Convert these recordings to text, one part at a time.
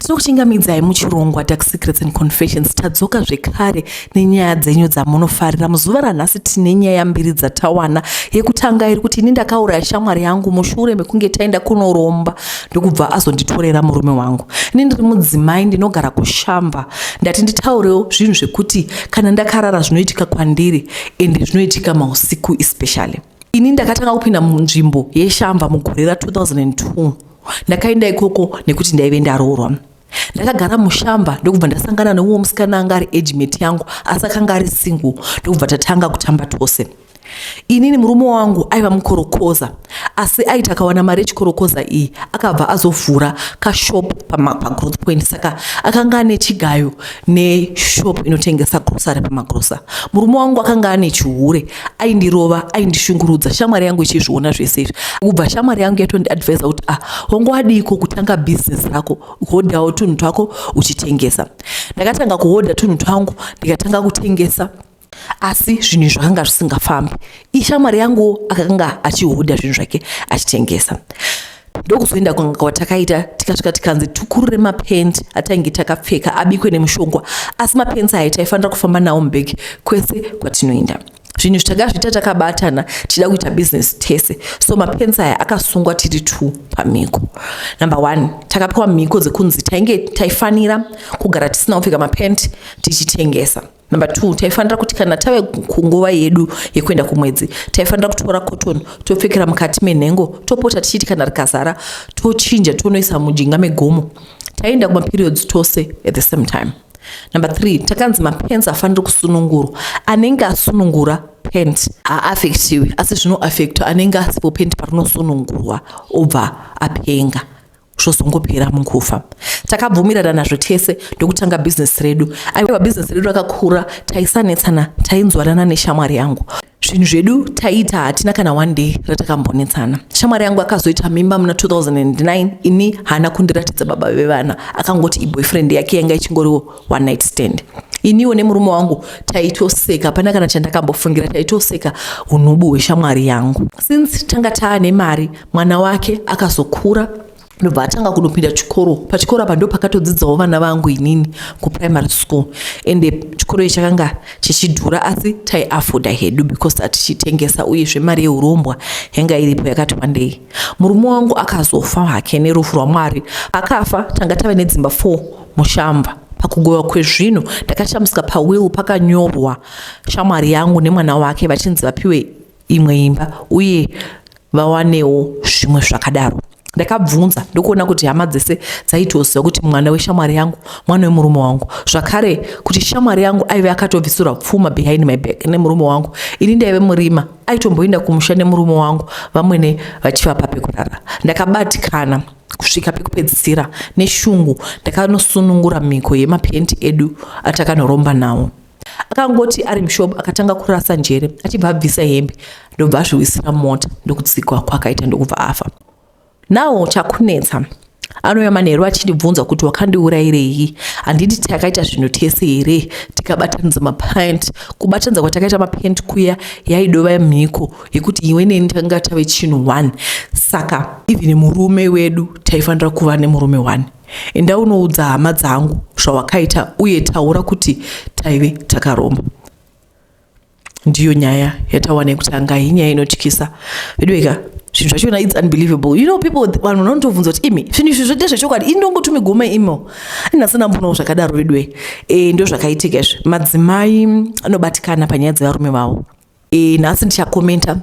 Tinokuchingamidzai muchirongwa Ndaka Secrets and Confessions. Tadzoka zvekare nenyaya dzenyu dzamunofarira. Muzuva ranhasi tine nyaya mbiri dzatawana. Yekutanga iri kuti ini ndakauraya shamwari yangu mushure mekunge taenda kunoromba ndokubva azonditorera murume wangu. Ini ndiri mudzimai ndinogara kushamba. Ndati nditaurewo zvinhu zvekuti kana ndakarara zvinoitika kwandiri ende zvinoitika mausiku especially. Ini ndakatanga kupinda munzvimbo yeshamba mugore ra2002. Ndakaenda ikoko nekuti ndaive ndaroorwa. Ndakagara mushamba ndokubva ndasangana neumwe musikana anga ari age mate yangu asi akanga ari single ndokubva tatanga kutamba tose. Inini murume wangu aiva mukorokoza asi aiti akawana mari yechikorokoza iyi akabva azovhura kashop pagrowth point, saka akanga ane chigayo neshop inotengesa grocery pamagrosa. Murume wangu akanga ane chihure, aindirova, aindishungurudza, shamwari yangu ichizviona zvese izvi. Kubva shamwari yangu yatondiadvisa kuti wangodiko kutanga business rako, hodhawo tunhu twako uchitengesa. Ndakatanga kuhodha tunhu twangu ndikatanga kutengesa. Asi zvinhu zvakanga zvisingafambi. Ishamwari yangu akanga achihodha zvinhu zvake achitengesa. Ndokuzoenda kwatakaita tikasvika tikanzi tukurure mapenti atange takapfeka abikwe nemushongwa, asi mapenti aya taifanira kufamba nawo mubhegi kwese kwatinoenda. Zvinhu zvitagazvita takabatana tichida kuita business tese, so mapenti aya akasungwa tiri 2 pamiko. Number 1, takapiwa miko dzekunzi tainge taifanira kugara tisina kupfeka mapenti tichitengesa. Number 2, taifanira kuti kana tave kunguva yedu yekuenda kumwedzi taifanira kutora cotton topfekera mukati menhengo, topota tichiti kana rikazara tochinja tonoisa mujinga megomo. Taenda kuma periods tose at the same time. Number 3, takanzi mapenti afanira kusunungurwa. Anenge asunungura penti haaffectiwi, asi zvinoaffecta anenge asipo penti parinosunungurwa obva apenga, zvozongopera mukufa. Takabvumirana nazvo tese ndokutanga business redu. Aiwa business redu rakakura, taisanetsana, tainzwanana neshamwari yangu. Zvinhu zvedu taita hatina kana one day ratakambonetsana. Shamwari yangu akazoita mimba muna 2009, ini hana kundiratidza baba vevana, akangoti iboyfriend yake yanga ichingoriwo one night stand. Iniwo nemurume wangu taitoseka, pana kana chandakambofungira, taitoseka unubu hweshamwari yangu. Since tanga taane mari, mwana wake akazokura ndobva atanga kunopinda chikoro. Pachikoro apa ndo pakatodzidzawo vana vangu inini kuprimary school, ende chikoro ichi chakanga chichidhura asi taiafoda hedu because atichitengesa, uyezve mari yehurombwa yanga iripo yakati wandei. Murume wangu akazofa hake nerufu rwaMwari. Akafa tanga tave nedzimba 4 mushamba. Pakugowa kwezvinhu ndakashamisika pawill pakanyorwa shamwari yangu nemwana wake vachinzi vapiwe imwe imba uye vawanewo zvimwe zvakadaro. Ndakabvunza ndokuona kuti hama dzese dzaitoziva kuti mwana weshamwari yangu mwana wemurume wangu, zvakare kuti shamwari yangu aive akatobvisura pfuma behind my back nemurume wangu. Ini ndaive murima, aitomboenda kumusha nemurume wangu, vamwene vachivapa pekurara. Ndakabatikana kusvika pekupedzisira neshungu ndakanosunungura miko yemaPantie Edu atakanoromba nawo. Akangoti ari mushopu akatanga kurasa njere, achibva abvisa hembe ndobva azviwisira mota, ndokutsikwa kwakaita ndokubva afa. Nawo chakunetsa anouya manheru achindibvunza kuti wakandiurayirei, handiti takaita zvinhu tese here tikabatanidza mapant. Kubatanidza kwatakaita mapant kuya yaidova mhiko yekuti iwe neni tanga tave chinhu 1, saka even murume wedu taifanira kuva nemurume 1. Enda unoudza hama dzangu zvawakaita uye taura kuti taive takaromba. Ndiyo nyaya yatawana yekutanga, inyaya inotyisa. Vedweka zvinhu zvachona it's unbelievable. You know, people vanotobvunza kuti imi zvinhu izvi zvoite zvechokwadi, indongotumi gome imo. Inasina mbonawo zvakadaro vedwe. Ndio zvakaitika izvi. Madzimai anobatikana panyaya dzevarume vavo. Nhasi ndichakomenta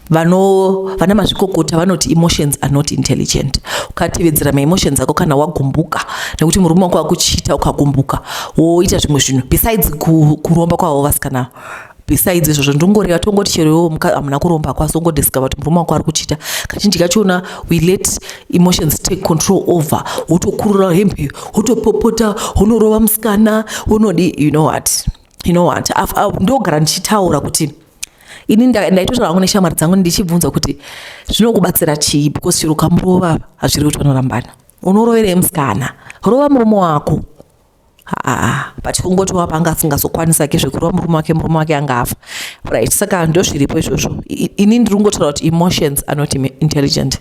vana mazvikokota vanoti emotions are not intelligent. Ukatevedzera emotions ako kana wagumbuka, nekuti murume wako akuchita ukagumbuka woita zvimwe zvinhu besides kuromba kwavo vasikana. Besides izvozvo ndongoreva tongoti chero hamuna kuromba kwasongodiscover kuti murume wako ari kuchita. Kazhinji kachona we let emotions take control over. Wotokurura hembe, wotopopota, wonorova musikana, wonodi, you know what. Ndogara ndichitaura kuti ini ndaitotaura hangu neshamwari dzangu ndichibvunza kuti zvinokubatsira chii, because chero ukamurova hazviri kuti vanorambana. Unorovere musikana, rova murume wako. But kungoti wapanga asingazokwanisa ke zvekurova murume wake angafa. Right, saka ndo zviripo izvozvo. Ini ndiri kungotaura kuti emotions are not intelligent.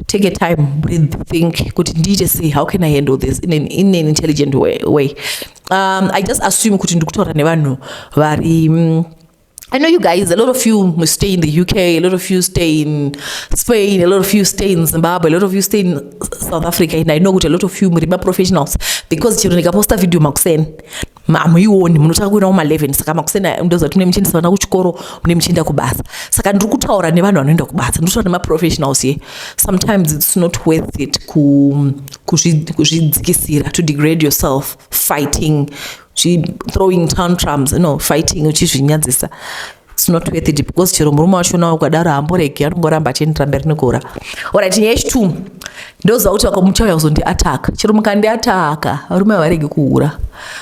take a time, breathe, think, kuti ndije say, how can I handle this in an intelligent way? I just assume kuti ndikutaura nevanhu vari I know you guys, a lot of you stay in the UK, a lot of you stay in Spain, a lot of you stay in Zimbabwe, a lot of you stay in South Africa, and I know a lot of you are professionals, because chiro ndikaposta video makuseni amuioni munotaka kuenda kuma11 saka makusena ndoza tune mchindi sana kuchikoro mune mchinda kubasa saka ndiri kutaura nevanhu vanoenda kubasa ndiri kutaura professionals here. Sometimes it's not worth it kuzvidzikisira to degrade yourself fighting throwing tantrums, fighting uchizvinyadzisa. It's not worth it, because chero murume wachona ukadaro hamboregi anongoramba achiendera mberi nekura. Alright, nyaya yechitu ndoziva kuti vakamuchauya kuzondiataka, chero mukandiataka varume havaregi kuhura,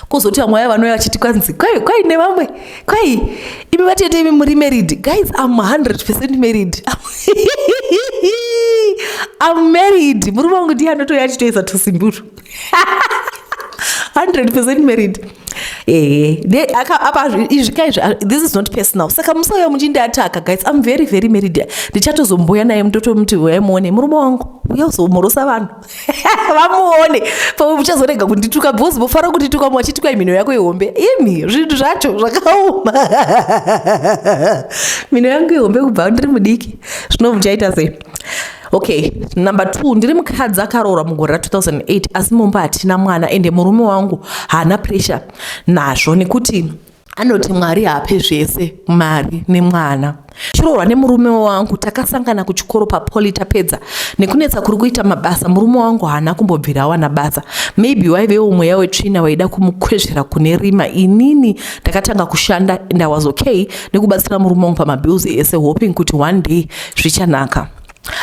kuzoti vamwe vaya vanouya vachiti kwanzi kwai nevamwe kwai imi vatete imi muri married. Guys, I'm 100% married. I'm married. Murume wangu ndiye anotoya achitoisa tusimburu. 100% married. This is not personal. Saka musauya muchindiataka, guys. I'm very, very married. Ndichatozomboya naye mutoto muti muone murume wangu uya uzomorosa vanhu vamuone muchazorega kundituka, because bofara kutituka mwachituka mino yako yehombe. Imi zvinhu zvacho zvakaoma. Mino yangu yehombe kubva ndiri mudiki. Zvino muchaita sei? Okay, number 2, ndiri mukadzi akaroora mugore ra2008, asi mumba hatina mwana, ende murume wangu haana pressure nazvo, nekuti anoti Mwari haape zvese, mari nemwana. Chiroorwa nemurume wangu, takasangana kuchikoro papoli tapedza. Nekunetsa kuri kuita mabasa, murume wangu haana kumbobvira awana basa. Maybe waivewo mweya wetsvina waida kumukwezvera kune rima. Inini ndakatanga kushanda and I was okay nekubatsira murume wangu pamabills ese, hoping kuti one day zvichanaka.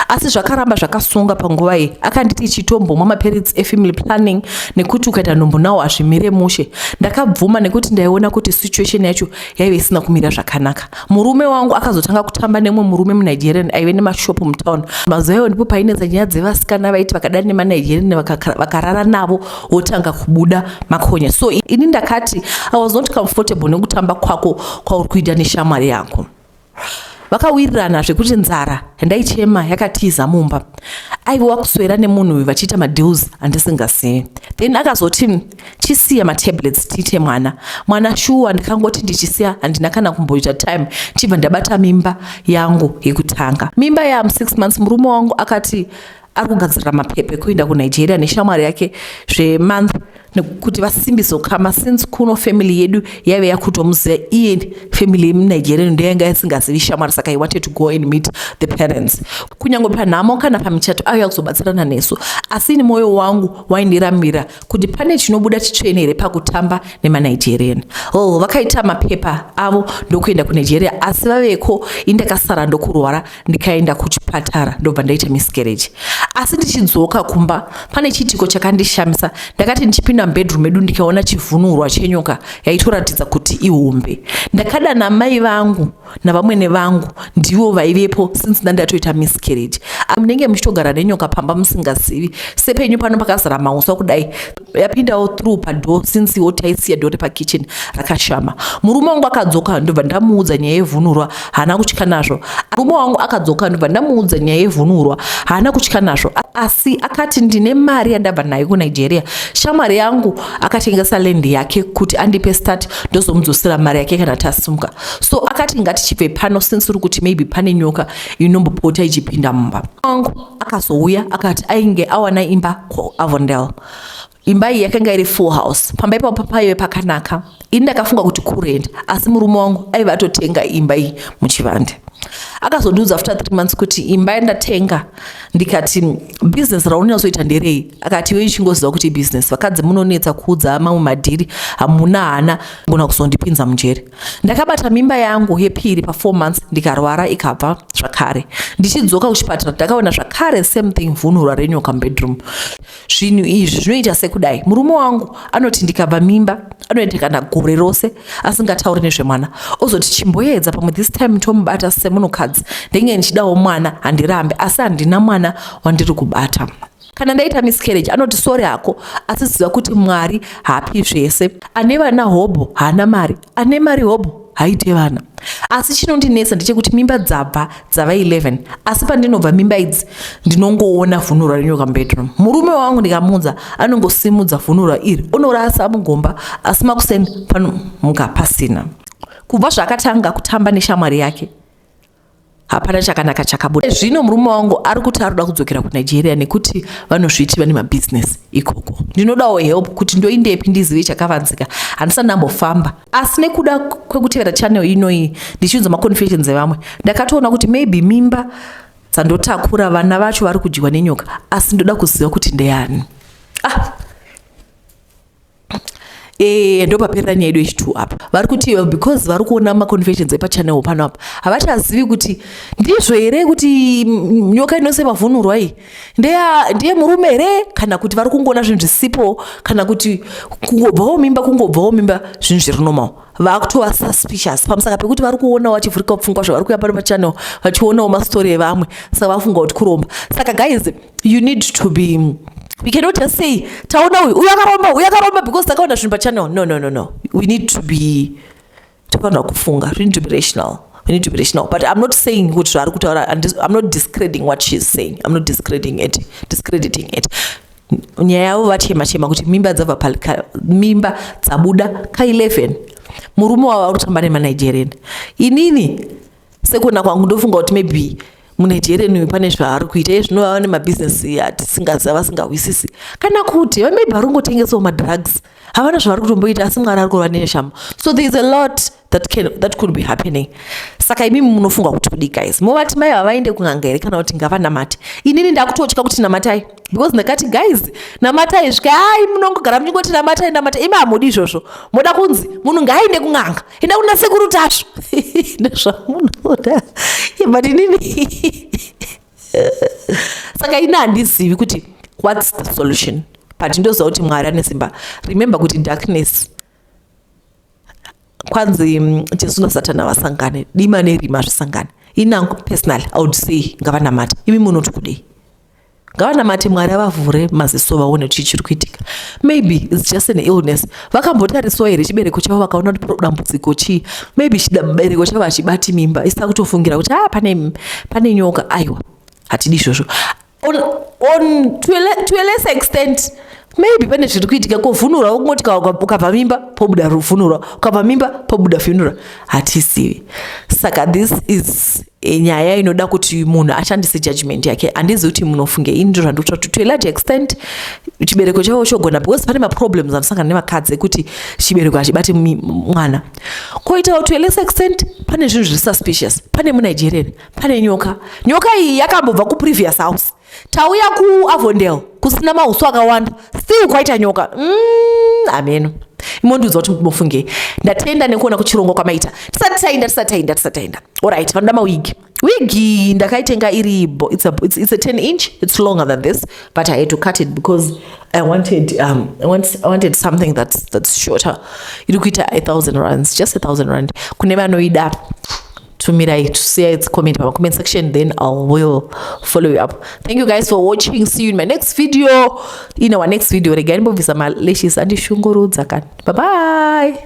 Asi zvakaramba zvakasunga panguva iyi. Akanditi chitombomwa mapirits efamily planning, nekuti ukaita nhombo nawo hazvimire mushe. Ndakabvuma nekuti ndaiona kuti situation yacho yaive isina kumira zvakanaka. Murume wangu akazotanga kutamba nemwe murume muNigerian aive nemashopu mutown. Mazuva iwayo ndipo painetsa nyaya dzevasikana vaiti vakadana nemaNigerian vakarara navo wotanga kubuda makonya. So ini ndakati I was not comfortable nekutamba kwako kwauri kuita neshamwari yako. Vakawirirana zvekuti nzara ndaichema yakatiza mumba. Aiva kuswera nemunhu uyu vachiita madeals andisingazivi. Then akazoti chisiya matablets tiite mwana shuwa. Ndikangoti ndichisiya handina kana kumboita time, chibva ndabata mimba yangu yekutanga. Mimba ya6 months. Murume wangu akati ari kugadzirira mapepe kuenda kuNigeria neshamwari yake zvemonth, nekuti vasimbise ukama, since kuno family yedu yaive yakutomuziva iye family yemuNigeria ndoyanga isingazivi shamwari, saka I wanted to go and meet the parents. Kunyange panhamo kana pamichato auya kuzobatsirana nesu, asi ni moyo wangu waindiramira kuti pane chinobuda chitsvene here pakutamba nemaNigerian. Vakaita mapepa avo ndokuenda kuNigeria, asi vaveko indakasara ndokurwara, ndikaenda kuchipatara ndobva ndaita miscarriage. Asi ndichidzoka kumba pane chitiko chakandishamisa. Ndakati ndichipinda mubedroom edu ndikaona chivhunurwa chenyoka yaitoratidza kuti ihombe. Ndakadana mai vangu navamwene vangu, ndivo vaivepo since ndandatoita miscarriage. Munenge muchitogara nenyoka pamba musingazivi, sepenyu pano pakazara mauswa kudai, yapindawo through padoo since iwo taisiya doo repakitchen rakashama. Murume wangu akadzoka ndobva ndamuudza nyaya yevhunurwa, haana kutya nazvo. Murume wangu akadzoka ndobva ndamuudza nyaya yevhunurwa, haana kutya nazvo. Asi akati ndine mari yandabva nayo kuNigeria. Shamwari yangu akatengesa land yake kuti andipe start ndozomudzosera mari yake kana tasimuka. So akati ngatichibve pano since uri kuti maybe pane nyoka inombopota ichipinda mumba. Wangu akazouya akati ainge awana imba kuAvondale. Imba iyi yakanga iri full house. Pamba ipapo paive pakanaka. Ini ndakafunga kuti kurent, asi murume wangu aiva atotenga imba iyi muchivande. Akazondiudza after 3 months kuti imba yandatenga. Ndikati business raunyazoita nderei? Akati iwe chingoziva kuti business, vakadzi munonetsa kuudza mamwe madhiri, hamuna hana ngona kuzondipinza munjere. Ndakabata mimba yangu yepiri pa4 months, ndikarwara ikabva zvakare. Ndichidzoka kuchipatara ndakaona zvakare same thing, vhunurwa renyoka mubedroom. Zvinhu izvi zvinoita sekudai. Murume wangu anoti ndikabva mimba anoenda kana gore rose asingatauri nezvemwana, ozoti chimboedza pamwe this time tomubata semunhukadzi, ndenge ndichidawo mwana handirambe, asi handina mwana wandiri kubata. Kana ndaita miscarriage anoti sori hako, asi ziva kuti Mwari haapi zvese. Ane vana hobho haana mari, ane mari hobho haite vana. Asi chinondinetsa ndechekuti mimba dzabva dzava 11 asi pandinobva mimba idzi ndinongoona vhunura renyoka mubedroom. Murume wangu ndikamuudza anongosimudza vhunura iri unorasa mugomba asi makuseni panomuka pasina. Kubva zvakatanga kutamba neshamwari yake hapana chakanaka chakabuda. Zvino murume wangu ari kuti arikuda kudzokera kuNigeria nekuti vanozviti vane mabhizinesi ikoko. Ndinodawo help kuti ndoindepi ndizive chakavanzika. Handisati ndambofamba asi nekuda kwekutevera channel inoyi ndichiudza maconfessions evamwe ndakatoona kuti maybe mimba dzandotakura vana vacho vari kudyiwa nenyoka asi ndoda kuziva kuti ndeyani. Ndopaperera nyaya yedu yechitu apa. Vari kuti because vari kuona maconfessions epachannel pano apa havachazivi kuti ndizvo here kuti nyoka inosema vhunurwa iyi ndiye murume here kana kuti vari kungoona zvinhu zvisipo kana kuti kungobvawo mimba zvinhu zviri normal. Vakutova suspicious pamusaka pekuti vari kuonawo vachivhurika pfungwa zvavari kuya pano pachannel vachionawo mastori evamwe saka vafunga kuti kuromba. Saka guys, you need to be, we cannot just say taona uyu yakaromba because takaona zvinhu pachannel. No, we need to be tofanira kufunga. We need to be rational. But I'm not saying kuti zvaari kutaura, I'm not discrediting what she's saying. I'm not discrediting it. Nyaya yavo vachema kuti mimba dzabuda ka11 murume wavo ari kutamba nemanigerian. Inini sekuona kwangu ndofunga kuti maybe muNigerian pane zvaari kuita zvinova nemabhizinesi atisingaziva vasingawisisi kana kuti maybe vari kungotengesawo madrugs havana zvavari kutomboita asi Mwari ari kuva neshamo. So there is a lot that could be happening. Saka imimi munofunga kuti kudi guys movati mai havaende kun'anga here kana kuti ngavanamate. Inini ndakutotya kuti namatai because ndakati guys namatai svika munongogara muchingoti namatai imi hamudi izvozvo moda kunzi munhu ngaaende kun'anga enda kuna sekuru tasvo ndezvamunoda but inini saka ini handizivi kuti what's the solution but ndoziva kuti Mwari ane simba. Remember kuti darkness kwanzi Jesu naSatana vasangane dima nerima zvisangane. Inangu personally I would say ngavanamate. Imi munoti kudei ngavanamate Mwari avavhure maziso vaone kuti chiri kuitika. Maybe it's just an illness. Vakambotarisawo here chibereko chavo vakaona kuti dambudziko chii. Maybe chibereko chavo hachibati mimba isina kutofungira kuti pane nyoka. Aiwa hatidi izvozvo. To a less extent maybe pane zviri kuitika kovhunura kungoti ukabva mimba pobuda vhunura ukabva mimba pobuda vhunura hatizivi. Saka this is nyaya inoda kuti munhu ashandise judgment yake. Handizivi kuti munofunge ini ndo zvandikuta kuti to a large extent chibereko chavo chogona because pane maproblems anosangana nevakadzi ekuti chibereko hachibati mwana. Koitawo to a less extent pane zvinhu zviri suspicious. Pane muNigerian pane nyoka iyi yakambobva kuprevious house tauya kuAvondale kusina mahuso akawanda still kwaita nyoka. Amen. Imondiudza kuti mufungei. Ndatenda nekuona kuchirongwa kwamaita. Tisataenda. Alright, vanoda mawigi ndakaitenga iri it's a 10 inch. It's longer than this but I had to cut it because I wanted something that's shorter. Iri kuita 1,000 rands, just 1,000 rand. Kune vanoida tumirai to say its comment in the comment section, then I will follow you up. Thank you guys for watching. See you in my next video. In our next video again, bye bye.